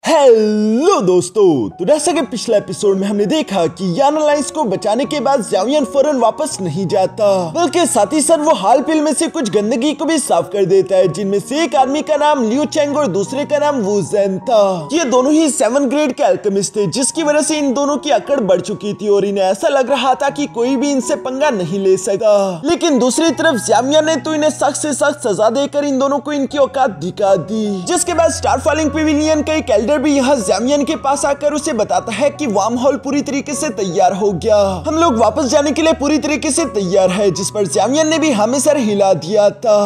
Hello दोस्तों, तो जैसा कि पिछले एपिसोड में हमने देखा कि यान अलायंस को बचाने के बाद ज़ावियन फौरन वापस नहीं जाता, बल्कि साथ ही साथ वो हाल फिल में से कुछ गंदगी को भी साफ कर देता है, जिनमें से एक आदमी का नाम लियू चेंग और दूसरे का नाम वू ज़ेन था। ये दोनों ही 7 ग्रेड के अल्केमिस्ट थे, जिसकी वजह से इन दोनों की अकड़ बढ़ चुकी थी और इन्हें ऐसा लग रहा था कि कोई भी इनसे पंगा नहीं ले सका। लेकिन दूसरी तरफ ज़ावियन ने तो इन्हें सख्त से सख्त सजा देकर इन दोनों को इनकी औकात दिखा दी। जिसके बाद स्टारफॉलिंग पेविलियन का एक एल्डर भी यहाँ ज़ावियन के पास आकर उसे बताता है कि वार्म होल पूरी तरीके से तैयार हो गया, हम लोग वापस जाने के लिए पूरी तरीके से तैयार है। जिस पर ज़ावियन ने भी हमें सर हिला दिया था।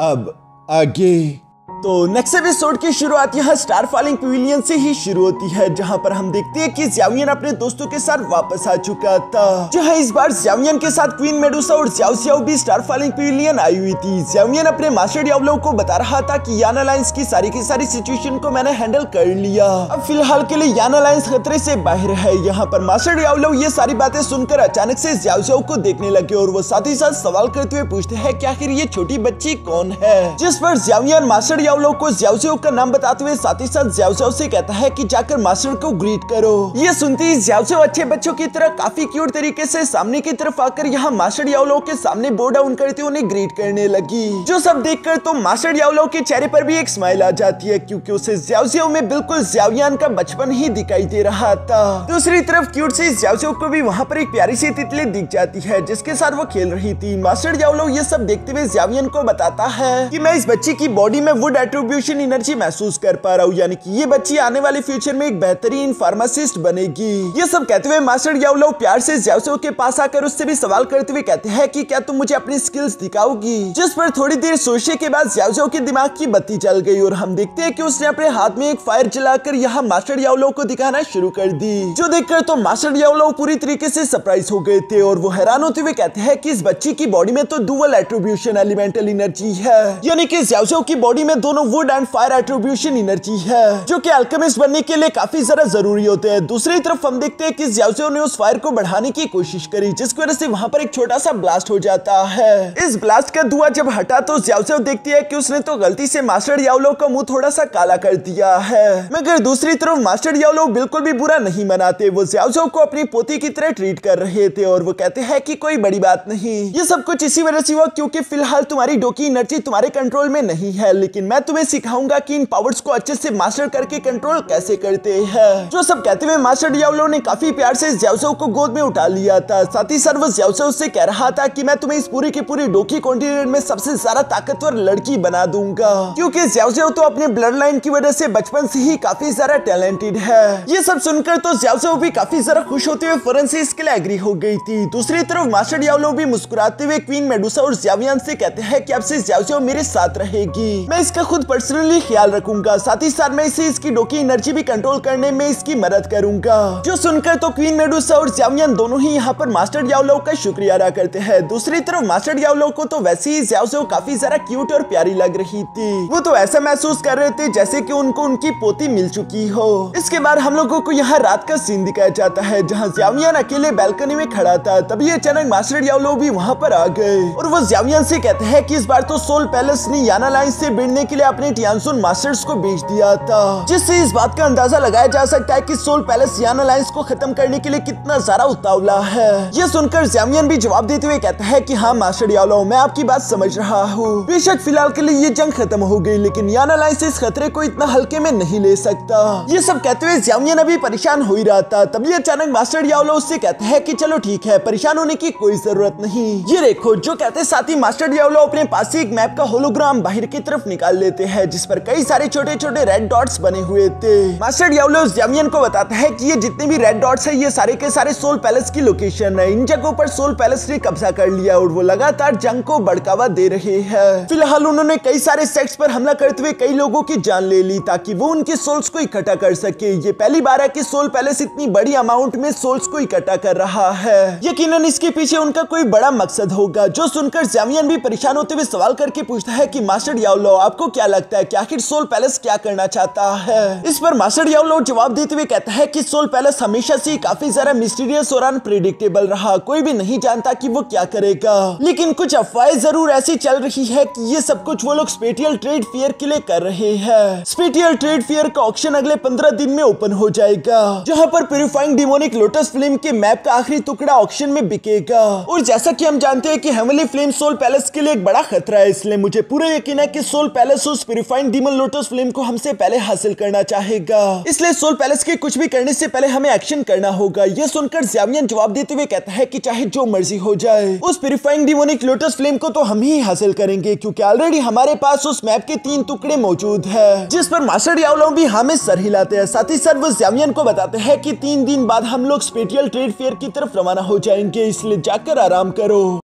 अब आगे तो नेक्स्ट एपिसोड की शुरुआत यहाँ स्टारफॉलिंग पेविलियन से ही शुरू होती है, जहाँ पर हम देखते हैं कि ज़ावियन अपने दोस्तों के साथ वापस आ चुका था। जहाँ इस बार ज़ावियन के साथ क्वीन मेडुसा और ज़ियाओ ज़ियाओ भी स्टारफॉलिंग पेविलियन आई हुई थी। ज़ावियन अपने मास्टर डियाब्लो को बता रहा था कि यान अलायंस की सारी सिचुएशन को मैंने हैंडल कर लिया, अब फिलहाल के लिए यान अलायंस खतरे से बाहर है। यहाँ पर मास्टर डियाब्लो ये सारी बातें सुनकर अचानक से ज़ियाओ ज़ियाओ को देखने लगे और वो साथ ही साथ सवाल करते हुए पूछते हैं कि आखिर ये छोटी बच्ची कौन है। जिस पर ज़ावियन मास्टर डियाब्लो को ज़ियाओ ज़ियाओ का नाम बताते हुए साथ ही साथ ज़ियाओ ज़ियाओ से कहता है कि जाकर मास्टर को ग्रीट करो। ये सुनते ही ज़ियाओ ज़ियाओ अच्छे बच्चों की तरह काफी क्यूट तरीके से सामने की तरफ आकर यहाँ मास्टर डियाब्लो के सामने बो डाउन करते हुए उन्हें ग्रीट करने लगी। जो सब देखकर तो मास्टर डियाब्लो के चेहरे पर भी एक स्माइल आ जाती है, क्योंकि उसे ज़ियाओ ज़ियाओ में बिल्कुल ज़ावियन का बचपन ही दिखाई दे रहा था। दूसरी तरफ क्यूट से ज़ियाओ ज़ियाओ को भी वहाँ पर एक प्यारी सी तितली दिख जाती है, जिसके साथ वो खेल रही थी। मास्टर डियाब्लो ये सब देखते हुए ज़ावियन को बताता है कि मैं इस बच्ची की बॉडी में वुड एट्रीब्यूशन एनर्जी महसूस कर पा रहा हूँ, यानी कि ये बच्ची आने वाले फ्यूचर में एक बेहतरीन फार्मासिस्ट बनेगी। ये सब कहते हुए मास्टर डियाब्लो प्यार से ज़ियाओ ज़ियाओ के पास आकर उससे भी सवाल करते हुए कहते हैं कि क्या तुम मुझे अपनी स्किल्स दिखाओगी। जिस पर थोड़ी देर सोचने के बाद ज़ियाओ ज़ियाओ के दिमाग की बत्ती जल गई और हम देखते हैं कि उसने अपने हाथ में एक फायर जलाकर यहाँ मास्टर डियाब्लो को दिखाना शुरू कर दी। जो देखकर तो मास्टर डियाब्लो पूरी तरीके से सरप्राइज हो गए थे और वो हैरान होते हुए कहते हैं कि इस बच्ची की बॉडी में तो डुअल एट्रीब्यूशन एलिमेंटल एनर्जी है, यानी कि ज़ियाओ ज़ियाओ की बॉडी में दोनों would and fire attribution energy है, जो कि अल्केमिस्ट बनने के लिए काफी ज्यादा जरूरी होते हैं। दूसरी तरफ हम देखते हैं कि ज़ियाओ ज़ियाओ ने उस फायर को बढ़ाने की कोशिश करी, जिसकी वजह से वहां पर एक छोटा सा ब्लास्ट हो जाता है। इस ब्लास्ट का धुआं जब हटा तो ज़ियाओ ज़ियाओ देखती है कि उसने तो गलती से मास्टर डियाब्लो का मुंह थोड़ा सा काला कर दिया है। मगर दूसरी तरफ मास्टर डियाब्लो बिल्कुल भी बुरा नहीं मनाते, वो ज़ियाओ ज़ियाओ को अपनी पोती की तरह ट्रीट कर रहे थे और वो कहते हैं कि कोई बड़ी बात नहीं, ये सब कुछ इसी वजह से हुआ क्योंकि फिलहाल तुम्हारी डोकी एनर्जी तुम्हारे कंट्रोल में नहीं है, लेकिन मैं तुम्हें सिखाऊंगा कि इन पावर्स को अच्छे से मास्टर करके कंट्रोल कैसे करते हैं। जो सब कहते हुए मास्टर डियाब्लो ने काफी प्यार से ज़ियाओ ज़ियाओ को गोद में उठा लिया था। साथ ही साथ वो ज़ियाओ ज़ियाओ से कह रहा था कि मैं तुम्हें इस पूरी की पूरी डोकी कॉन्टिनेंट में सबसे ज्यादा ताकतवर लड़की बना दूंगा, क्योंकि ज़ियाओ ज़ियाओ तो अपने ब्लड लाइन की वजह से बचपन से ही काफी ज्यादा टैलेंटेड है। ये सब सुनकर तो ज़ियाओ ज़ियाओ भी काफी ज्यादा खुश होते हुए फौरन से इसके लिए एग्री हो गई थी। दूसरी तरफ मास्टर डियाब्लो भी मुस्कुराते हुए क्वीन मेडुसा और ज़ावियन से कहते हैं कि अब से ज़ियाओ ज़ियाओ मेरे साथ रहेगी, मैं इसका खुद पर्सनली ख्याल रखूंगा, साथ ही साथ मैं इसे इसकी डोकी एनर्जी भी कंट्रोल करने में इसकी मदद करूंगा। जो सुनकर तो क्वीन मेडुसा और ज़ावियन दोनों ही यहाँ पर मास्टर डियाब्लो का शुक्रिया अदा करते हैं। दूसरी तरफ मास्टर डियाब्लो को तो वैसे ही ज़ियाओ ज़ियाओ काफी ज्यादा क्यूट और प्यारी लग रही थी, वो तो ऐसा महसूस कर रहे थे जैसे कि उनको उनकी पोती मिल चुकी हो। इसके बाद हम लोगों को यहाँ रात का सीन दिखाया जाता है, जहाँ ज़ावियन अकेले बालकनी में खड़ा था। तभी अचानक मास्टर डियाब्लो भी वहाँ पर आ गए और वो ज़ावियन से कहते हैं कि इस बार तो सोल पैलेस ने यान अलायंस से भिड़ने के लिए अपने टियानसुन मास्टर्स को भेज दिया था, जिससे इस बात का अंदाजा लगाया जा सकता है कि सोल पैलेस यान अलायंस को खत्म करने के लिए कितना ज्यादा उतावला है। ये सुनकर ज़ावियन भी जवाब देते हुए कहता है कि हाँ मास्टर डियाब्लो, मैं आपकी बात समझ रहा हूँ, बेशक फिलहाल के लिए ये जंग खत्म हो गई, लेकिन यान अलायंस इस खतरे को इतना हल्के में नहीं ले सकता। ये सब कहते हुए ज़ावियन अभी परेशान हो ही रहा था। तभी अचानक मास्टर डियाब्लो उससे कहते हैं कि चलो ठीक है, परेशान होने की कोई जरूरत नहीं। ये देखो, जो कहते साथ ही मास्टर डियाब्लो अपने पास से एक मैप का होलोग्राम बाहर की तरफ निकाल लेते हैं, जिस पर कई सारे छोटे छोटे रेड डॉट्स बने हुए थे। मास्टर डियाब्लो ज़ावियन को बताता है कि ये जितने भी रेड डॉट्स है ये सारे के सारे सोल पैलेस की लोकेशन है। इन जगहों पर सोल पैलेस ने कब्जा कर लिया और वो लगातार जंग को बढ़ावा दे रहे हैं। फिलहाल उन्होंने कई सारे सेक्ट्स पर हमला करते हुए कई लोगों की जान ले ली ताकि वो उनके सोल्स को इकट्ठा कर सके। ये पहली बार है कि सोल पैलेस इतनी बड़ी अमाउंट में सोल्स को इकट्ठा कर रहा है, यकीनन इसके पीछे उनका कोई बड़ा मकसद होगा। जो सुनकर ज़ावियन भी परेशान होते हुए सवाल करके पूछता है कि मास्टर डियाब्लो, आपको क्या लगता है कि आखिर सोल पैलेस क्या करना चाहता है? इस पर मास्टर याओलो जवाब देते हुए कहता है कि सोल पैलेस हमेशा से काफी ज्यादा मिस्टीरियस और अनप्रेडिक्टेबल रहा। कोई भी नहीं जानता कि वो क्या करेगा, लेकिन कुछ अफवाहें जरूर ऐसी चल रही है कि ये सब कुछ वो लोग स्पेटियल ट्रेड फेयर के लिए कर रहे हैं। स्पेटियल ट्रेड फेयर का ऑक्शन अगले 15 दिन में ओपन हो जाएगा, जहां पर प्यूरिफाइंग डिमोनिक लोटस फ्लेम के मैप का आखिरी टुकड़ा ऑक्शन में बिकेगा। और जैसा कि हम जानते हैं कि हेवनली फ्लेम सोल पैलेस के लिए एक बड़ा खतरा है, इसलिए मुझे पूरा यकीन है कि सोल पैलेस उस प्यूरिफाइंग डिमन लोटस फ्लेम को हमसे पहले हासिल करना चाहेगा। इसलिए सोल पैलेस के कुछ भी करने से पहले हमें एक्शन करना होगा। यह सुनकर ज़ावियन जवाब देते हुए कहता है कि चाहे जो मर्जी हो जाए, उस प्यूरिफाइंग डिमोनिक लोटस फ्लेम को तो हम ही हासिल करेंगे, क्योंकि ऑलरेडी हमारे पास उस मैप के 3 टुकड़े मौजूद है। जिस पर मास्टर याओलो भी हमें सर हिलाते हैं। साथ ही साथ वो ज़ावियन को बताते हैं कि 3 दिन बाद हम लोग स्पेटियल ट्रेड फेयर की तरफ रवाना हो जाएंगे, इसलिए जाकर आराम करो।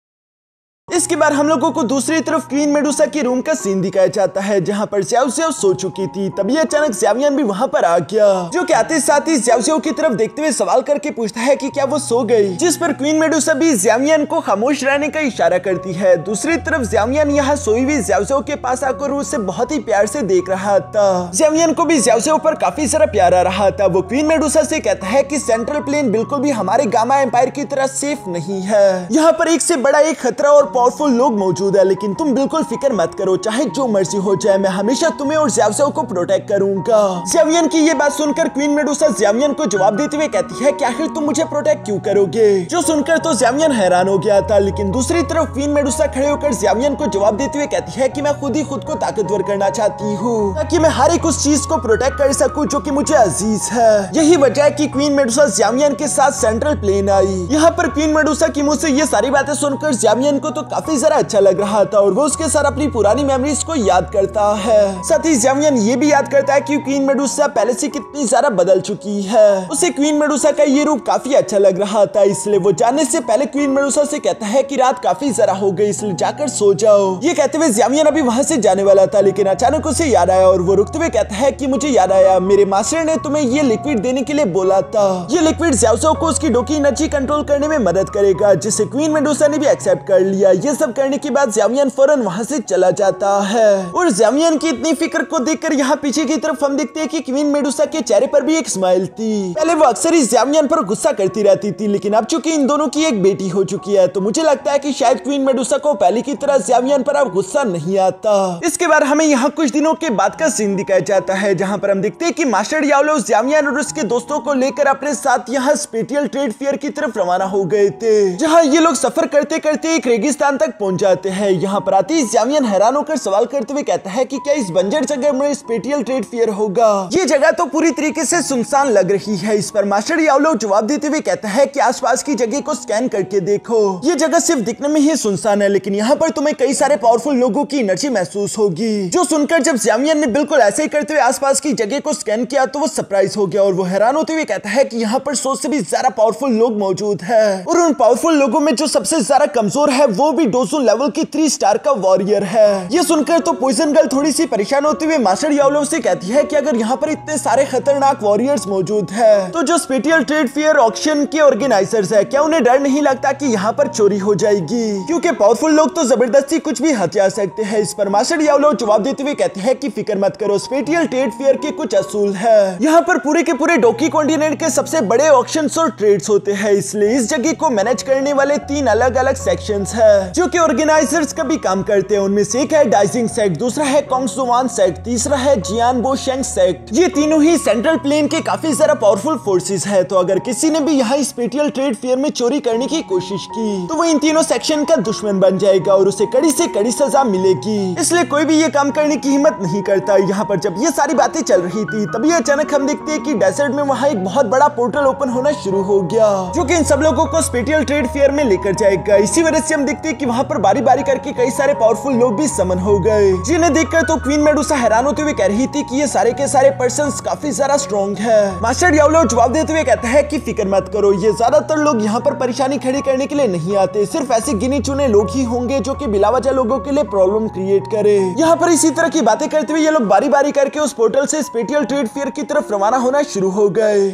इसके बाद हम लोगों को दूसरी तरफ क्वीन मेडुसा के रूम का सीन दिखाया जाता है, जहां पर ज़्याओ ज़्याओ सो चुकी थी। तभी अचानक ज़ावियन भी वहां पर आ गया, जो कि आते साथ ही ज़्याओ ज़्याओ की तरफ देखते हुए सवाल करके पूछता है कि क्या वो सो गई। जिस पर क्वीन मेडुसा भी ज़ावियन को खामोश रहने का इशारा करती है। दूसरी तरफ ज़ावियन यहाँ सोई हुई ज़्याओ ज़्याओ के पास आकर उसे बहुत ही प्यार से देख रहा था। ज़ावियन को भी ज़्याओ ज़्याओ पर काफी सारा प्यार आ रहा था। वो क्वीन मेडुसा से कहता है कि सेंट्रल प्लेन बिल्कुल भी हमारे गामा एम्पायर की तरह सेफ नहीं है। यहाँ पर एक से बड़ा एक खतरा और पावरफुल लोग मौजूद है, लेकिन तुम बिल्कुल फिक्र मत करो, चाहे जो मर्जी हो जाए, मैं हमेशा तुम्हें और ज़्याओ ज़्याओ को प्रोटेक्ट करूंगा। ज़ावियन की ये बात सुनकर क्वीन मेडुसा ज़ावियन को जवाब देते हुए कहती है कि आखिर तुम मुझे प्रोटेक्ट क्यों करोगे। जो सुनकर तो ज़ावियन हैरान हो गया था, लेकिन दूसरी तरफ क्वीन मेडुसा खड़े होकर ज़ावियन को जवाब देते हुए कहती है कि मैं खुद ही खुद को ताकतवर करना चाहती हूँ, ताकि मैं हर एक उस चीज को प्रोटेक्ट कर सकूं जो कि मुझे अजीज है। यही वजह है कि क्वीन मेडुसा ज़ावियन के साथ सेंट्रल प्लेन आई। यहाँ पर क्वीन मेडुसा की मुंह से ये सारी बातें सुनकर ज़ावियन को तो काफी ज्यादा अच्छा लग रहा था, और वो उसके साथ अपनी पुरानी मेमोरीज को याद करता है। साथ ही ज़ावियन ये भी याद करता है कि क्वीन मेडुसा पहले से कितनी ज्यादा बदल चुकी है। उसे क्वीन मेडुसा का ये रूप काफी अच्छा लग रहा था, इसलिए वो जाने से पहले क्वीन मेडुसा से कहता है कि रात काफी ज्यादा हो गई, इसलिए जाकर सो जाओ। ये कहते हुए ज़ावियन अभी वहां से जाने वाला था, लेकिन अचानक उसे याद आया और वो रुकते हुए कहता है कि मुझे याद आया, मेरे मास्टर ने तुम्हें ये लिक्विड देने के लिए बोला था। ये लिक्विड ज़्याओ ज़्याओ को उसकी डोकी एनर्जी कंट्रोल करने में मदद करेगा, जिसे क्वीन मेडुसा ने भी एक्सेप्ट कर लिया। ये सब करने के बाद ज़ावियन फौरन वहां से चला जाता है। और ज़ावियन की इतनी फिक्र को देखकर यहाँ पीछे की तरफ हम देखते हैं कि क्वीन मेडुसा के चेहरे पर भी एक स्माइल थी। पहले वो अक्सर ही ज़ावियन पर गुस्सा करती रहती थी, लेकिन अब चूंकि इन दोनों की एक बेटी हो चुकी है, तो मुझे लगता है कि शायद क्वीन मेडुसा को पहले की तरह ज़ावियन पर अब गुस्सा नहीं आता। इसके बाद हमें यहाँ कुछ दिनों के बाद का सीन दिखाया जाता है, जहाँ पर हम देखते हैं कि मास्टर याओलो ज़ावियन और उसके दोस्तों को लेकर अपने साथ यहाँ स्पेटियल ट्रेड फेयर की तरफ रवाना हो गए थे, जहाँ ये लोग सफर करते करते एक रेगिस्तान तक पहुंच जाते हैं। यहाँ पर आते ही ज़ावियन हैरान होकर सवाल करते हुए कहता है कि क्या इस बंजर जगह में स्पेटियल ट्रेड फेयर होगा? ये जगह तो पूरी तरीके से सुनसान लग रही है। इस पर मास्टर याओलो जवाब देते हुए कहता है कि आसपास की जगह को स्कैन करके देखो, ये जगह सिर्फ दिखने में ही सुनसान है, लेकिन यहाँ पर तुम्हें कई सारे पावरफुल लोगों की एनर्जी महसूस होगी। जो सुनकर जब ज़ावियन ने बिल्कुल ऐसे ही करते हुए आसपास की जगह को स्कैन किया, तो वो सरप्राइज हो गया और वो हैरान होते हुए कहता है कि यहाँ पर 100 से भी ज्यादा पावरफुल लोग मौजूद है, और उन पावरफुल लोगों में जो सबसे ज्यादा कमजोर है वो भी डोजन लेवल की 3 स्टार का वॉरियर है। ये सुनकर तो पॉइजन गर्ल थोड़ी सी परेशान होते हुए मास्टर याओलो से कहती है कि अगर यहाँ पर इतने सारे खतरनाक वॉरियर्स मौजूद है, तो जो स्पेटियल ट्रेड फेयर ऑक्शन के ऑर्गेनाइजर्स है, क्या उन्हें डर नहीं लगता कि यहाँ पर चोरी हो जाएगी? क्योंकि पावरफुल लोग तो जबरदस्ती कुछ भी हथिया सकते हैं। इस पर मास्टर याओलो जवाब देते हुए कहते हैं कि फिक्र मत करो, स्पेटियल ट्रेड फेयर के कुछ असूल है। यहाँ पर पूरे के पूरे डोकी कॉन्टिनेंट के सबसे बड़े ऑक्शंस और ट्रेड्स होते हैं, इसलिए इस जगह को मैनेज करने वाले 3 अलग अलग सेक्शंस है, जो कि ऑर्गेनाइजर्स का भी काम करते हैं। उनमें से एक है डाइजिंग सेक्ट, दूसरा है कोंगसुवान सेक्ट, तीसरा है जियानबो शेंग सेक्ट। ये तीनों ही सेंट्रल प्लेन के काफी ज्यादा पावरफुल फोर्सेस है, तो अगर किसी ने भी यहाँ स्पेटियल ट्रेड फेयर में चोरी करने की कोशिश की, तो वो इन तीनों सेक्शन का दुश्मन बन जाएगा और उसे कड़ी से कड़ी सजा मिलेगी। इसलिए कोई भी ये काम करने की हिम्मत नहीं करता। यहाँ पर जब ये सारी बातें चल रही थी, तभी अचानक हम देखते हैं कि डेजर्ट में वहाँ एक बहुत बड़ा पोर्टल ओपन होना शुरू हो गया, जो कि इन सब लोगों को स्पेटियल ट्रेड फेयर में लेकर जाएगा। इसी वजह से हम देखते हैं कि वहाँ पर बारी बारी करके कई सारे पावरफुल लोग भी समन हो गए, जिन्हें देखकर तो क्वीन मेडुसा हैरान होते हुए कह रही थी कि ये सारे के सारे पर्संस काफी ज्यादा स्ट्रॉन्ग है। मास्टर याओलो जवाब देते हुए कहता है कि फिक्र मत करो, ये ज्यादातर लोग यहाँ पर परेशानी खड़ी करने के लिए नहीं आते, सिर्फ ऐसे गिने चुने लोग ही होंगे जो कि बिला वजह लोगों के लिए प्रॉब्लम क्रिएट करे। यहाँ पर इसी तरह की बातें करते हुए ये लोग बारी बारी करके उस पोर्टल से स्पेटियल ट्रेड फेयर की तरफ रवाना होना शुरू हो गए।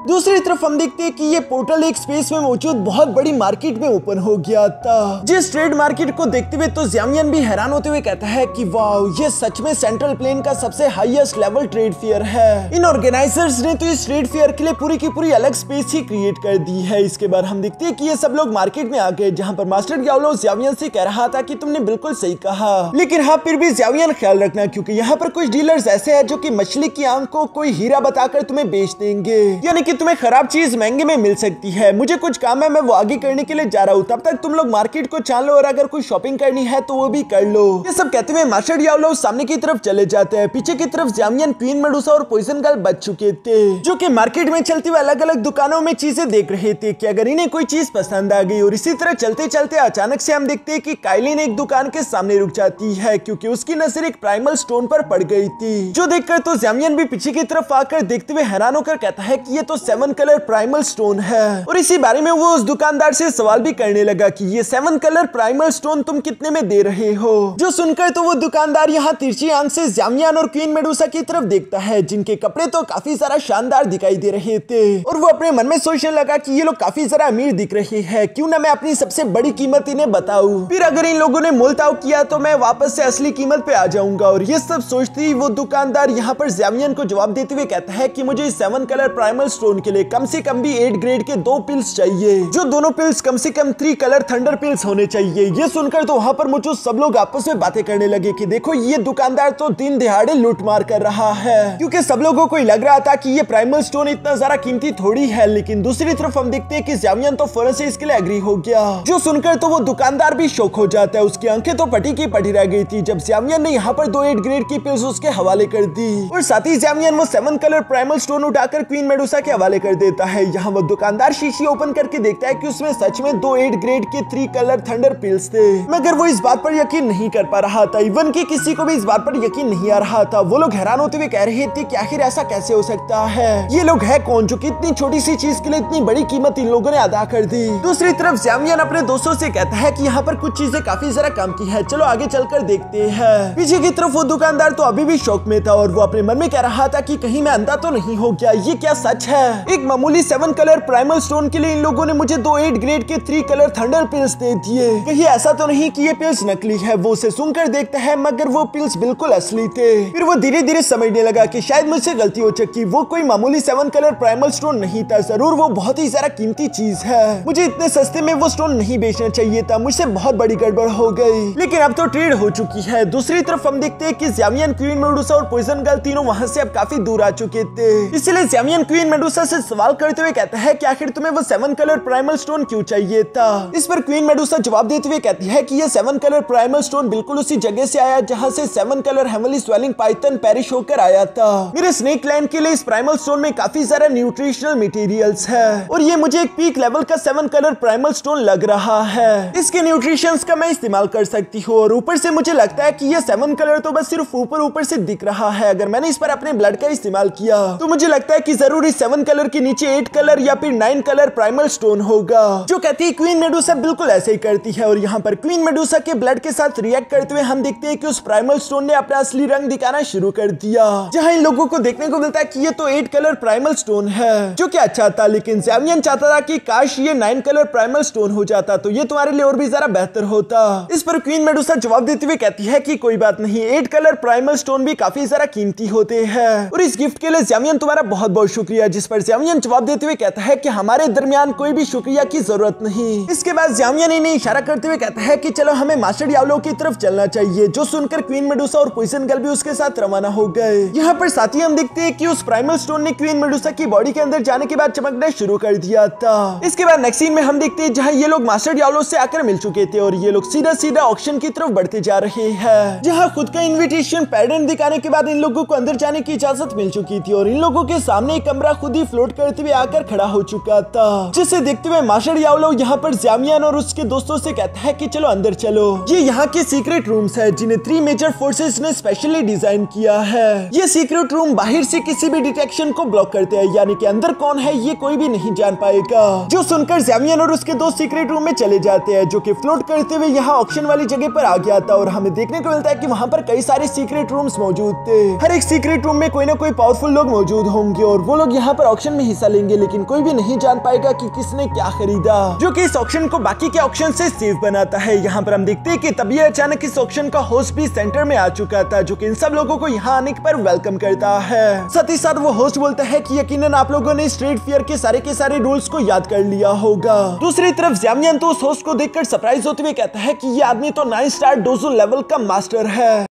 दूसरी तरफ हम देखते हैं कि ये पोर्टल एक स्पेस में मौजूद बहुत बड़ी मार्केट में ओपन हो गया था। जिस ट्रेड मार्केट को देखते हुए तो ज़ावियन भी हैरान होते हुए कहता है कि वाह, ये सच में सेंट्रल प्लेन का सबसे हाईएस्ट लेवल ट्रेड फेयर है। इन ऑर्गेनाइजर्स ने तो इस ट्रेड फेयर के लिए पूरी की पूरी अलग स्पेस ही क्रिएट कर दी है। इसके बाद हम देखते हैं कि ये सब लोग मार्केट में आ गए, जहाँ पर मास्टर ग्यावलो ज़ावियन से कह रहा था कि तुमने बिल्कुल सही कहा, लेकिन हाँ फिर भी ज़ावियन ख्याल रखना, क्योंकि यहाँ पर कुछ डीलर्स ऐसे हैं जो कि मछली की आंख को कोई हीरा बताकर तुम्हें बेच देंगे, यानी कि तुम्हें खराब चीज महंगे में मिल सकती है। मुझे कुछ काम है, मैं वो आगे करने के लिए जा रहा हूँ, तब तक तुम लोग मार्केट को छान लो और अगर कोई शॉपिंग करनी है तो वो भी कर लो। ये सब कहते हुए मास्टर डियाब्लो सामने की तरफ चले जाते हैं। पीछे की तरफ ज़ावियन, क्वीन मेडुसा और पॉइजन गर्ल बच चुके थे, जो कि मार्केट में चलते हुए अलग अलग दुकानों में चीजें देख रहे थे कि अगर इन्हें कोई चीज पसंद आ गई। और इसी तरह चलते चलते अचानक से हम देखते हैं कि काइलिन एक दुकान के सामने रुक जाती है, क्योंकि उसकी नजर एक प्राइमल स्टोन पर पड़ गई थी, जो देखकर तो ज़ावियन भी पीछे की तरफ आकर देखते हुए हैरान होकर कहता है कि ये तो 7 कलर प्राइमल स्टोन है। और इसी बारे में वो उस दुकानदार से सवाल भी करने लगा कि ये 7 कलर प्राइमल स्टोन तुम कितने में दे रहे हो। जो सुनकर तो वो दुकानदार यहाँ तिरछी आंख से ज़ावियन और क्वीन मेडुसा की तरफ देखता है, जिनके कपड़े तो काफी सारा शानदार दिखाई दे रहे थे। और वो अपने मन में सोचने लगा कि ये लोग काफी सारा अमीर दिख रहे हैं, क्यों ना मैं अपनी सबसे बड़ी कीमत इन्हें बताऊं, फिर अगर इन लोगों ने मोलताव किया तो मैं वापस से असली कीमत पे आ जाऊंगा। और ये सब सोचते ही वो दुकानदार यहाँ पर ज़ावियन को जवाब देते हुए कहता है कि मुझे 7 कलर प्राइमल स्टोन के लिए कम से कम भी 8 ग्रेड के 2 पिल्स चाहिए, जो दोनों पिल्स कम से कम 3 कलर थंडर पिल्स होने चाहिए। ये सुनकर तो वहाँ पर मुझे सब लोग आपस में बातें करने लगे कि देखो ये दुकानदार तो दिन दिहाड़े लूट मार कर रहा है, क्योंकि सब लोगों को लग रहा था कि ये प्राइमल स्टोन इतना ज्यादा कीमती थोड़ी है। लेकिन दूसरी तरफ हम देखते हैं कि ज़ावियन तो फौरन से इसके लिए एग्री हो गया, जो सुनकर तो वो दुकानदार भी शौक हो जाता है। उसकी आंखें तो पटी की पटी रह गई थी जब ज़ावियन ने यहाँ पर 2 8 ग्रेड की पिल्स उसके हवाले कर दी। और साथ ही ज़ावियन वो 7 कलर प्राइमल स्टोन उठाकर क्वीन मेडुसा के हवाले कर देता है। यहाँ वो दुकानदार शीशी ओपन करके देखता है कि उसमें सच में 2 8 ग्रेड के 3 कलर थंडर पिल्स थे, मगर वो इस बात पर यकीन नहीं कर पा रहा था। इवन कि किसी को भी इस बात पर यकीन नहीं आ रहा था। वो लोग हैरान होते हुए कह रहे थे कि आखिर ऐसा कैसे हो सकता है, ये लोग है कौन जो कि इतनी छोटी सी चीज के लिए इतनी बड़ी कीमत इन लोगों ने अदा कर दी। दूसरी तरफ ज़ावियन अपने दोस्तों से कहता है कि यहाँ पर कुछ चीजें काफी जरा काम की है, चलो आगे चलकर देखते हैं। पीछे की तरफ वो दुकानदार तो अभी भी शौक में था और वो अपने मन में कह रहा था कि कहीं मैं अंधा तो नहीं हो गया, ये क्या सच है। एक मामूली 7 कलर प्राइमल स्टोन के लिए इन लोगों ने मुझे 2 8 ग्रेड के 3 कलर थंडर पिल्स दे दिए, कहीं ऐसा तो नहीं कि ये पिल्स नकली है। वो उसे सुनकर देखता है मगर वो पिल्स बिल्कुल असली थे। फिर वो धीरे धीरे समझने लगा कि शायद मुझसे गलती हो चुकी, वो कोई मामूली 7 कलर प्राइमल स्टोन नहीं था, जरूर वो बहुत ही ज्यादा कीमती चीज है। मुझे इतने सस्ते में वो स्टोन नहीं बेचना चाहिए था, मुझसे बहुत बड़ी गड़बड़ हो गई। लेकिन अब तो ट्रेड हो चुकी है। दूसरी तरफ हम देखते हैं कि ज़ावियन, क्वीन मेडुसा और पॉइजन गर्ल तीनों वहां से अब काफी दूर आ चुके थे। इसलिए ज़ावियन क्वीन मेडुसा से सवाल करते हुए कहता है कि आखिर तुम्हें वो 7 कलर प्राइमल स्टोन क्यों चाहिए था। इस पर क्वीन मेडुसा जवाब देते हुए कहती है कि ये 7 कलर प्राइमल स्टोन बिल्कुल उसी जगह से आया जहां से 7 colour heavenly swelling python perish होकर आया था। मेरे स्नेक लैंड के लिए इस प्राइमल स्टोन में काफी सारा न्यूट्रिशनल मटेरियल्स है और ये मुझे एक पीक लेवल का 7 कलर प्राइमल स्टोन लग रहा है। इसके न्यूट्रिशंस का मैं इस्तेमाल कर सकती हूँ और ऊपर से मुझे लगता है कि ये 7 कलर तो बस सिर्फ ऊपर से दिख रहा है। अगर मैंने इस पर अपने ब्लड का इस्तेमाल किया तो मुझे लगता है कि जरूर इस 7 कलर के नीचे 8 कलर या फिर 9 कलर प्राइमल स्टोन होगा। जो कहती है क्वीन मेडुसा बिल्कुल ऐसे ही करती है और यहाँ पर क्वीन मेडुसा के ब्लड के साथ रिएक्ट करते हुए हम देखते हैं कि उस प्राइमल स्टोन ने अपना असली रंग दिखाना शुरू कर दिया, जहाँ इन लोगों को देखने को मिलता है कि ये तो 8 कलर प्राइमल स्टोन है, जो कि अच्छा था। लेकिन ज़ावियन चाहता था कि काश ये 9 कलर प्राइमल स्टोन हो जाता तो ये तुम्हारे लिए और भी ज्यादा बेहतर होता। इस पर क्वीन मेडुसा जवाब देते हुए कहती है कि कोई बात नहीं, 8 कलर प्राइमल स्टोन भी काफी ज्यादा कीमती होते हैं और इस गिफ्ट के लिए ज़ावियन तुम्हारा बहुत बहुत शुक्रिया। जिस पर ज़ावियन जवाब देते हुए कहता है कि हमारे दरमियान कोई भी शुक्रिया की जरूरत नहीं। इसके बाद ज़ावियन इन्हें इशारा करते हुए कहता है कि चलो हमें मास्टर डियाब्लो की तरफ चलना चाहिए, जो सुनकर क्वीन मेडुसा और पॉइजन गर्ल भी उसके साथ रवाना हो गए। यहाँ पर साथ ही हम देखते हैं कि उस प्राइमल स्टोन ने क्वीन मेडुसा की बॉडी के अंदर जाने के बाद चमकना शुरू कर दिया था। इसके बाद नेक्स्ट सीन में हम देखते हैं जहाँ ये लोग मास्टर डियाब्लो से आकर मिल चुके थे और ये लोग सीधा सीधा ऑक्शन की तरफ बढ़ते जा रहे हैं, जहाँ खुद का इन्विटेशन पैटर्न दिखाने के बाद इन लोगों को अंदर जाने की इजाजत मिल चुकी थी और इन लोगों के सामने एक कमरा खुद ही फ्लोट करते हुए आकर खड़ा हो चुका था, जिसे देखते हुए मास्टर डियाब्लो यहाँ पर ज़ावियन और उसके दोस्तों से कहता है कि चलो अंदर चलो। ये यहाँ के सीक्रेट रूम्स है जिन्हें 3 मेजर फोर्सेस ने स्पेशली डिजाइन किया है। ये सीक्रेट रूम बाहर से किसी भी डिटेक्शन को ब्लॉक करते हैं, यानी कि अंदर कौन है ये कोई भी नहीं जान पाएगा। जो सुनकर ज़ावियन और उसके दोस्त सीक्रेट रूम में चले जाते हैं, जो कि फ्लोट करते हुए यहाँ ऑक्शन वाली जगह पर आ गया था और हमें देखने को मिलता है कि वहाँ पर कई सारे सीक्रेट रूम्स मौजूद थे। हर एक सीक्रेट रूम में कोई ना कोई पावरफुल लोग मौजूद होंगे और वो लोग यहाँ पर ऑक्शन में हिस्सा लेंगे, लेकिन कोई भी नहीं जान पाएगा कि किसने क्या खरीदा, जो कि इस ऑक्शन को बाकी के ऑक्शन से सेफ बनाता है। यहाँ पर हम देखते हैं कि तभी अचानक इस ऑक्शन का होस्ट भी सेंटर में आ चुका था, जो कि इन सब लोगों को यहाँ आने पर वेलकम करता है। साथ ही साथ वो होस्ट बोलता है कि यकीनन आप लोगों ने स्ट्रीट फेयर के सारे रूल्स को याद कर लिया होगा। दूसरी तरफ ज़्यामियन तो उस होस्ट को देखकर सरप्राइज होते हुए कहता है कि ये आदमी तो 9 स्टार डोजो लेवल का मास्टर है,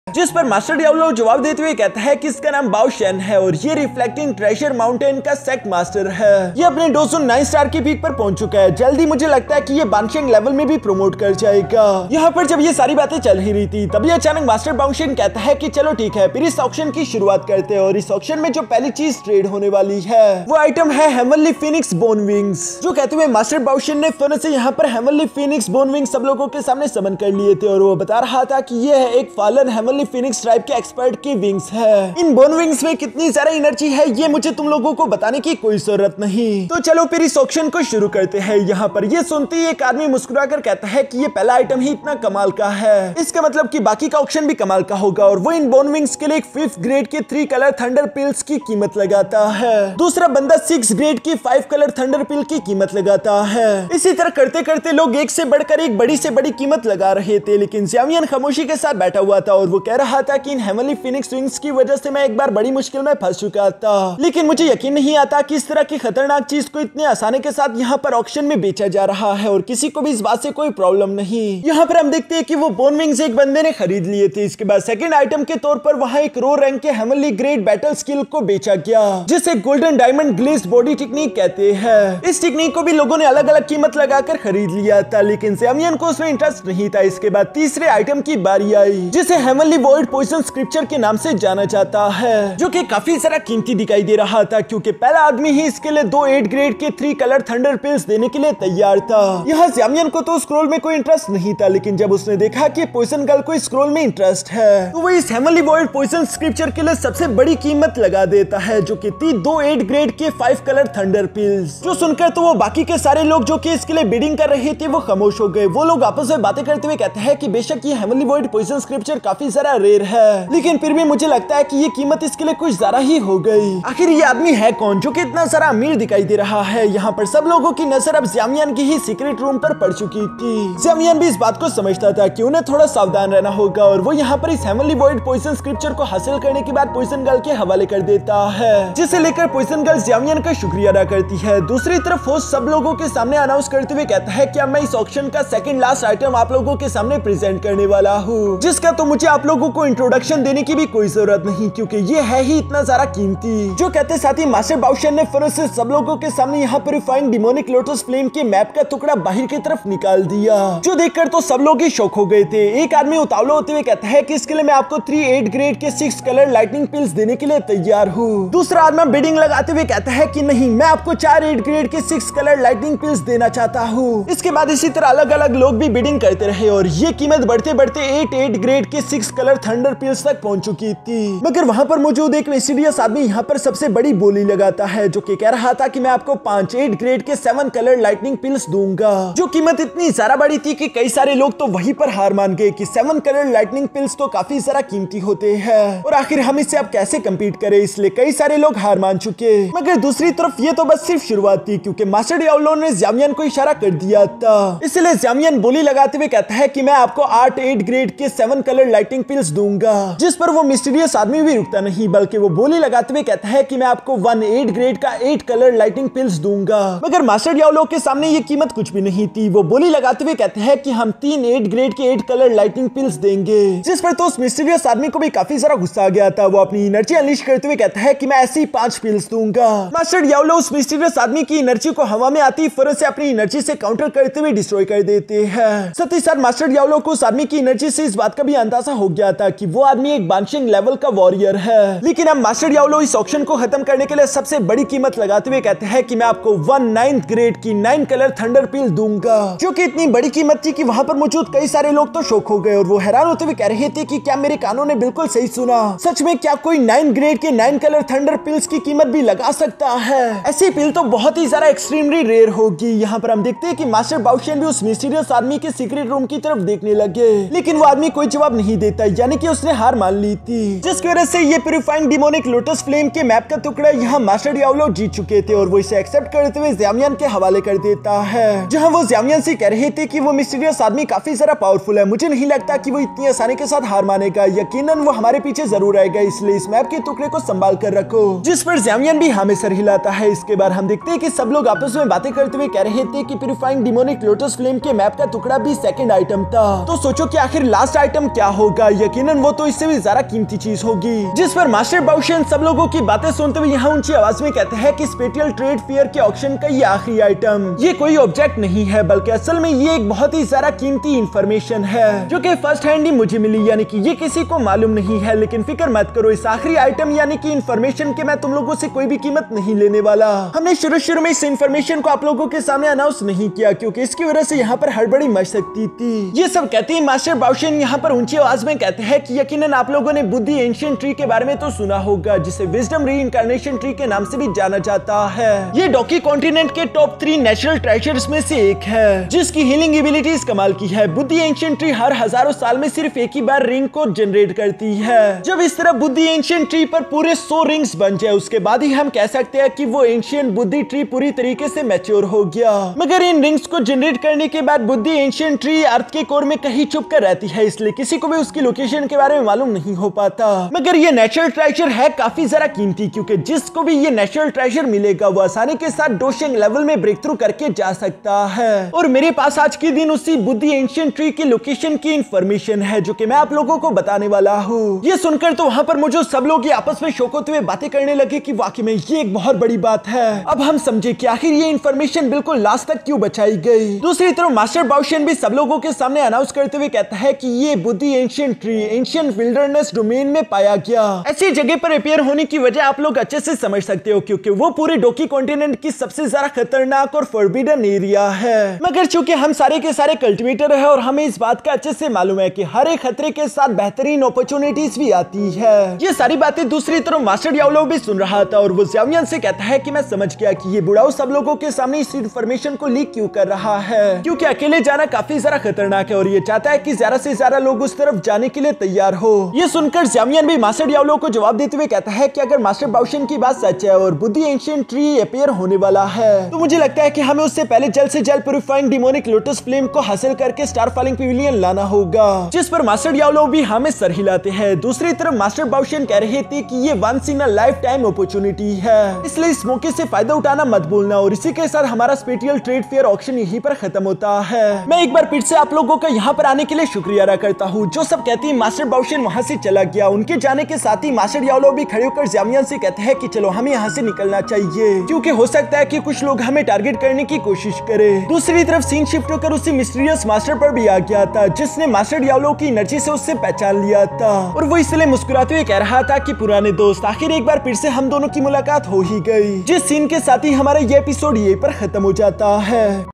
जिस पर मास्टर डियाब्लो जवाब देते हुए कहता है कि इसका नाम बाओ शेन है और ये रिफ्लेक्टिंग ट्रेजर माउंटेन का सेक्ट मास्टर है। ये अपने 209 स्टार की पीक पर पहुंच चुका है। जल्दी मुझे लगता है कि ये बानशेंग लेवल में भी प्रमोट कर जाएगा। यहाँ पर जब ये सारी बातें चल ही रही थी, तभी अचानक मास्टर बाओशेन कहता है कि चलो ठीक है, फिर इस ऑक्शन की शुरुआत करते हैं। और इस ऑक्शन में जो पहली चीज ट्रेड होने वाली है वो आइटम है हेवनली फीनिक्स बोन विंग्स, जो कहते हुए मास्टर बाओशेन ने फन से यहाँ पर हेवनली फीनिक्स बोन विंग्स सब लोगों के सामने समन कर लिए थे। और वो बता रहा था कि ये है एक फालन हेवनली फीनिक्स ट्राइब के एक्सपर्ट की विंग्स है। इन बोन विंग्स में कितनी सारा एनर्जी है ये मुझे तुम लोगों को बताने की कोई जरूरत नहीं। तो चलो फिर इस ऑक्शन को शुरू करते हैं। यहाँ पर ये सुनते ही एक आदमी मुस्कुराकर कहता है कि ये पहला आइटम ही इतना कमाल का है, इसका मतलब कि बाकी का ऑक्शन भी कमाल का होगा। और वो इन बोन विंग्स के लिए एक 5th ग्रेड के 3 कलर थंडर पिल्स की कीमत लगाता है। दूसरा बंदा 6 ग्रेड की 5 कलर थंडर पिल की कीमत लगाता है। इसी तरह करते करते लोग एक से बढ़कर एक बड़ी से बड़ी कीमत लगा रहे थे, लेकिन ज़्यामियन खामोशी के साथ बैठा हुआ था और वो कह रहा था कि इन हेवनली फीनिक्स विंग्स की वजह से मैं एक बार बड़ी मुश्किल में फंस चुका था, लेकिन मुझे यकीन नहीं आता कि इस तरह की खतरनाक चीज को इतने आसानी के साथ यहाँ पर ऑक्शन में बेचा जा रहा है और किसी को भी इस बात से कोई प्रॉब्लम नहीं। यहाँ पर हम देखते हैं कि वो बोन विंग्स एक बंदे ने खरीद लिए थे। इसके बाद सेकंड आइटम के तौर पर वहाँ एक रो रैंक के हेवनली ग्रेड बैटल स्किल को बेचा गया, जिसे golden diamond glazed body technique कहते हैं। इस टेक्निक को भी लोगों ने अलग अलग कीमत लगाकर खरीद लिया था, लेकिन ज़्यामियन को उसमें इंटरेस्ट नहीं था। इसके बाद तीसरे आइटम की बारी आई, जिसे हेवनली वॉइड पॉइजन स्क्रिप्चर के नाम से जाना जाता है, जो कि काफी सारा कीमती दिखाई दे रहा था, क्योंकि पहला आदमी ही इसके लिए 2 8 ग्रेड के 3 कलर थंडर पिल्स देने के लिए तैयार था। यहाँ ज़्यामियन को तो स्क्रॉल में कोई इंटरेस्ट नहीं था, लेकिन जब उसने देखा कि पॉइजन गर्ल को स्क्रॉल में इंटरेस्ट है, तो वो इस हेवनली वॉइड पॉइजन स्क्रिप्चर के लिए सबसे बड़ी कीमत लगा देता है, जो कि थी 2 8 ग्रेड के 5 कलर थंडर पिल्स। जो सुनकर तो वो बाकी के सारे लोग जो कि इसके लिए बिडिंग कर रहे थे वो खामोश हो गए। वो लोग आपस में बातें करते हुए कहते हैं कि बेशक ये हेवनली वॉइड पॉइजन स्क्रिप्चर काफी सारा रेयर है, लेकिन फिर भी मुझे लगता है कि ये कीमत इसके लिए कुछ ज्यादा ही हो गई। आखिर ये आदमी है कौन जो कि इतना सारा अमीर दिखाई दे रहा है? यहाँ पर सब लोगों की नजर अब ज़्यामियन की ही सीक्रेट रूम पर पड़ चुकी थी। ज़्यामियन भी इस बात को समझता था कि उन्हें थोड़ा सावधान रहना होगा, और वो यहाँ पर इस हेवनली वॉइड पॉइजन स्क्रिप्चर को हासिल करने के बाद पॉइजन गर्ल के हवाले कर देता है, जिसे लेकर पॉइजन गर्ल ज़्यामियन का शुक्रिया अदा करती है। दूसरी तरफ होस्ट सब लोगों के सामने अनाउंस करते हुए कहता है कि अब मैं इस ऑक्शन का सेकंड लास्ट आइटम आप लोगों के सामने प्रेजेंट करने वाला हूँ, जिसका तो मुझे आप लोगों को इंट्रोडक्शन देने की भी कोई जरूरत नहीं, क्योंकि ये है ही इतना ज्यादा कीमती। जो कहते साथ ही मास्टर बाओशेन ने फिर से सब लोगों के सामने यहाँ पर रिफाइंड डिमोनिक लोटस फ्लेम के मैप का टुकड़ा बाहर की तरफ निकाल दिया, जो देखकर तो सब लोग ही शॉक हो गए थे। एक आदमी उतावला होते हुए कहता है कि इसके लिए मैं आपको 3 8 ग्रेड के 6 कलर लाइटनिंग पिल्स देने के लिए तैयार हूँ। दूसरा आदमी बिडिंग लगाते हुए कहता है कि नहीं, मैं आपको 4 8 ग्रेड के 6 कलर लाइटनिंग पिल्स देना चाहता हूँ। इसके बाद इसी तरह अलग अलग लोग भी बिडिंग करते रहे और ये कीमत बढ़ते बढ़ते 8 8 ग्रेड के 6 कलर थंडर पिल्स तक पहुंच चुकी थी। मगर वहां पर मौजूद एक मिस्टीरियस आदमी यहाँ पर सबसे बड़ी बोली लगाता है, जो कि कह रहा था कि मैं आपको 5 8 ग्रेड के 7 कलर लाइटनिंग पिल्स दूंगा। जो कीमत इतनी ज्यादा बड़ी थी कि कई सारे लोग तो वहीं पर हार मान गए कि 7 कलर लाइटनिंग पिल्स तो काफी सारा कीमती होते हैं और आखिर हम इससे अब कैसे कम्पीट करें, इसलिए कई सारे लोग हार मान चुके। मगर दूसरी तरफ ये तो बस सिर्फ शुरुआत थी, क्योंकि मास्टर डियाब्लो ने ज़्यामियन को इशारा कर दिया था। इसलिए ज़्यामियन बोली लगाते हुए कहता है कि मैं आपको 8 8 ग्रेड के 7 कलर लाइटनिंग पिल्स दूंगा, जिस पर वो मिस्टीरियस आदमी भी रुकता नहीं, बल्कि वो बोली लगाते हुए कहता है कि मैं आपको 1 8 ग्रेड का 8 कलर लाइटनिंग पिल्स दूंगा। मगर मास्टर डियाब्लो के सामने ये कीमत कुछ भी नहीं थी। वो बोली लगाते हुए कहते हैं कि हम 3 8 ग्रेड के 8 कलर लाइटनिंग पिल्स देंगे, जिस पर तो उस मिस्टीरियस आदमी को भी काफी सारा गुस्सा आ गया था। वो अपनी एनर्जी अनलीश करते हुए कहता है कि मैं ऐसे ही 5 पिल्स दूंगा। मास्टर डियाब्लो उस मिस्टीरियस आदमी की एनर्जी को हवा में आती फौरन से अपनी एनर्जी से काउंटर करते हुए डिस्ट्रॉय कर देते हैं। साथ ही साथ मास्टर डियाब्लो को उस आदमी की एनर्जी से इस बात का भी अंदाजा हो गया था कि वो आदमी एक बानशिंग लेवल का वॉरियर है। लेकिन अब मास्टर डियाब्लो इस ऑक्शन को खत्म करने के लिए सबसे बड़ी कीमत लगाते हुए कहते हैं कि मैं आपको 1 9th ग्रेड की 9 कलर थंडर पिल दूंगा, जो कि इतनी बड़ी कीमत थी कि वहां पर मौजूद कई सारे लोग तो शॉक हो गए और वो हैरान होते हुए कह रहे थे कि क्या मेरे कानों ने बिल्कुल सही सुना, सच में क्या कोई 9 ग्रेड के 9 कलर थंडर पिल्स की कीमत भी लगा सकता है? ऐसी पिल तो बहुत ही ज्यादा एक्सट्रीमली रेयर होगी। यहाँ पर हम देखते हैं कि मास्टर बाओशेन भी उस मिस्टीरियस आदमी के सीक्रेट रूम की तरफ देखने लगे, लेकिन वो आदमी कोई जवाब नहीं देता। यानी कि उसने हार मान ली थी, जिसकी वजह से ये प्यूरिफाइंग डिमोनिक लोटस फ्लेम के मैप का टुकड़ा यहाँ मास्टर डियाब्लो जीत चुके थे और वो इसे एक्सेप्ट करते हुए ज़ावियन के हवाले कर देता है, जहाँ वो ज़ावियन से कह रहे थे कि वो मिस्टीरियस आदमी काफी ज्यादा पावरफुल है, मुझे नहीं लगता कि वो इतनी आसानी के साथ हार मानेगा, यकीनन वो हमारे पीछे जरूर आएगा, इसलिए इस मैप के टुकड़े को संभाल कर रखो। जिस पर ज़ावियन भी हाँ में सर हिलाता है। इसके बाद हम देखते हैं कि सब लोग आपस में बातें करते हुए कह रहे थे कि प्यूरिफाइंग डिमोनिक लोटस फ्लेम के मैप का टुकड़ा भी सेकंड आइटम था, तो सोचो कि आखिर लास्ट आइटम क्या होगा, यकीनन वो तो इससे भी ज्यादा कीमती चीज होगी। जिस पर मास्टर बाउशन सब लोगों की बातें सुनते हुए यहाँ ऊंची आवाज में कहते हैं कि स्पेशल ट्रेड फेयर के ऑक्शन का ये आखिरी आइटम ये कोई ऑब्जेक्ट नहीं है, बल्कि असल में ये एक बहुत ही ज्यादा कीमती इंफॉर्मेशन है जो कि फर्स्ट हैंड ही मुझे मिली, यानी कि ये किसी को मालूम नहीं है। लेकिन फिक्र मत करो, इस आखिरी आइटम यानी कि इंफॉर्मेशन के मैं तुम लोगों से कोई भी कीमत नहीं लेने वाला। हमने शुरू में इस इंफॉर्मेशन को आप लोगों के सामने अनाउंस नहीं किया क्योंकि इसकी वजह से यहाँ पर हड़बड़ी मच सकती थी। ये सब कहते हैं मास्टर बाउशन यहाँ पर ऊंची आवाज में कहते हैं कि यकीनन आप लोगों ने बुद्धि एंशिएंट ट्री के बारे में तो सुना होगा, जिसे विजडम रीइंकार्नेशन ट्री के नाम से भी जाना जाता है। ये डॉकी कॉन्टिनेंट के टॉप 3 नेचुरल ट्रेजर्स में से एक है, जिसकी हीलिंग एबिलिटीज कमाल की है। बुद्धि एंशिएंट ट्री हर हजारों साल में सिर्फ एक ही बार रिंग को जनरेट करती है। जब इस तरह बुद्धि एंशिएंट ट्री पर पूरे 100 रिंग्स बन जाए उसके बाद ही हम कह सकते हैं कि वो एंशिएंट बुद्धि ट्री पूरी तरीके से मैच्योर हो गया। मगर इन रिंग्स को जनरेट करने के बाद बुद्धि एंशिएंट ट्री अर्थ के कोर में कहीं छुप कर रहती है, इसलिए किसी को भी उसकी लोकेशन के बारे में मालूम नहीं हो पाता। मगर ये नेचुरल ट्रेजर है काफी ज्यादा कीमती, क्योंकि जिसको भी ये नेचुरल ट्रेजर मिलेगा वो आसानी के साथ डोशेंग लेवल में ब्रेक थ्रू करके जा सकता है। और मेरे पास आज के दिन उसी बुद्धि एंशिएंट ट्री की लोकेशन की इंफॉर्मेशन है जो कि मैं आप लोगों को बताने वाला हूँ। ये सुनकर तो वहाँ पर मुझे सब लोग आपस में शौक होते हुए बातें करने लगे कि वाकई में ये एक बहुत बड़ी बात है। अब हम समझे कि आखिर ये इंफॉर्मेशन बिल्कुल लास्ट तक क्यों बचाई गई। दूसरी तरफ मास्टर बाउशन भी सब लोगों के सामने अनाउंस करते हुए कहता है कि ये बुद्धि ancient tree ancient wilderness domain में पाया गया। ऐसी जगह पर अपीयर होने की वजह आप लोग अच्छे से समझ सकते हो, क्योंकि वो पूरे डोकी कॉन्टिनेंट की सबसे ज्यादा खतरनाक और फॉरबिडन एरिया है। मगर चूंकि हम सारे के सारे कल्टिवेटर है और हमें इस बात का अच्छे से मालूम है कि हर एक खतरे के साथ बेहतरीन अपॉर्चुनिटीज भी आती है। ये सारी बातें दूसरी तरफ मास्टर डियाब्लो भी सुन रहा था और वो ज़ावियन से कहता है कि मैं समझ गया कि ये बुढ़ाऊ सब लोगों के सामने इस इंफॉर्मेशन को लीक क्यों कर रहा है, क्योंकि अकेले जाना काफी ज्यादा खतरनाक है और ये चाहता है कि ज्यादा से ज्यादा लोग उस तरफ जाने के लिए तैयार हो। ये सुनकर ज़ावियन भी मास्टर डियाब्लो को जवाब देते हुए कहता है कि अगर मास्टर बाउशन की बात सच है और बुद्धि एंशिएंट ट्री अपीयर होने वाला है, तो मुझे लगता है कि हमें उससे पहले जल्द से जल्द प्यूरिफाइंग डिमोनिक लोटस फ्लेम को हासिल करके स्टार फॉलिंग पेविलियन लाना होगा। जिस पर मास्टर डियाब्लो भी हमें सर हिलाते हैं। दूसरी तरफ मास्टर बाउशन कह रहे थे कि ये once in a lifetime opportunity है, इसलिए इस मौके से फायदा उठाना मत भूलना। और इसी के साथ हमारा स्पेशल ट्रेड फेयर ऑक्शन यहीं पर खत्म होता है। मैं एक बार फिर से आप लोगों का यहाँ पर आने के लिए शुक्रिया अदा करता हूँ। जो सब कहती है मास्टर बाउशन वहाँ से चला गया, उनके जाने के साथ ही मास्टर डियाब्लो भी खड़े होकर ज़ावियन से कहते हैं कि चलो हमें यहाँ से निकलना चाहिए, क्योंकि हो सकता है कि कुछ लोग हमें टारगेट करने की कोशिश करें। दूसरी तरफ सीन शिफ्ट होकर उसी मिस्टीरियस मास्टर पर भी आ गया था, जिसने मास्टर डियाब्लो की एनर्जी से उससे पहचान लिया था और वो इसलिए मुस्कुराते हुए कह रहा था कि पुराने दोस्त, आखिर एक बार फिर से हम दोनों की मुलाकात हो ही गई। जिस सीन के साथ ही हमारा ये एपिसोड यहीं पर खत्म हो जाता है।